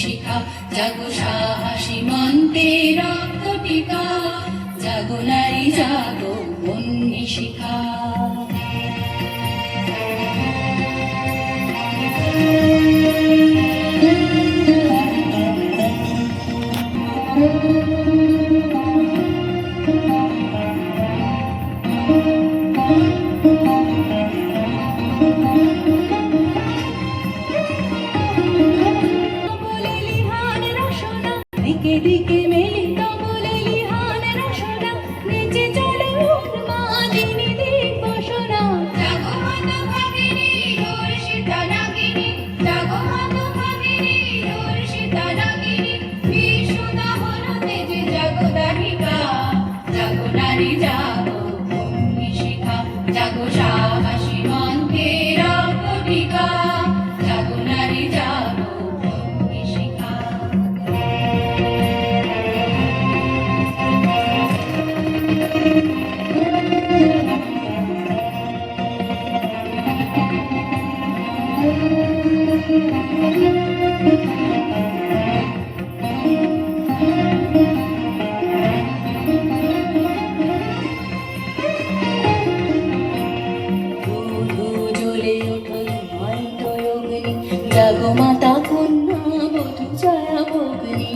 শিখা, জাগো সাহসী মন্ত্রে রক্ত টিকা, জাগো নারী জাগো বন্যী শিখা। দিকে দিকে মেলিত বলে লিহান রসনা, নেচে চলে উন্মাদিনী দিবসনা। জাগো মাতা ভাগিনী ধর্ষিতা নাগিনী, জাগো মাতা ভাগিনী ধর্ষিতা নাগিনী, বীর সুদাহর তেজে জাগো দাহিকা, জাগো নারী জাগো বন্যী শিখা, জাগো সাহসী মন্ত্রে রক্ত টিকা, জাগো নারী জাগো বন্যী শিখা। জাগো মাতা কন্যা বধূ ছায়া ভগ্নী,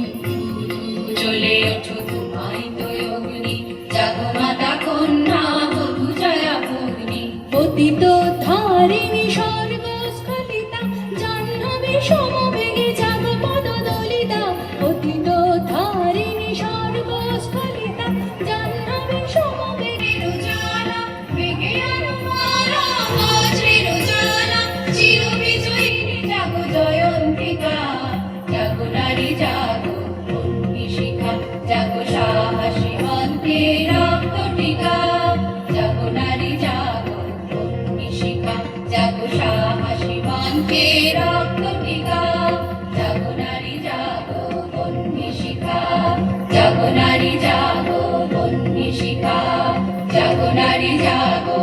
জ্বলে ওঠো তোমায় তো অগ্নি, জাগো মাতা কন্যা বধূ ছায়া ভগ্নী। পতিত ধারিণী স্বর্গস্খলিতা, জাহ্নবী সমবেগে জাগো পদদলিতা, পতিত ধারিণী স্বর্গস্খলিতা, জাহ্নবী সমবেগে উজালা, বেগে আরো মালা বজ্রের উজালা, চির বিজয়িনী জাগো জয়ন্তিকা, জাগো নারী জাগো বন্যী শিখা, জাগো সাহসী মন্ত্রে রক্ত টিকা, জাগো নারী জাগো বন্যী শিখা, জাগো সাহসী মন্ত্রে রক্ত টিকা, জাগো নারী জাগো বন্যী শিখা, জাগো নারী জাগো বন্যী শিখা, জাগো নারী জাগো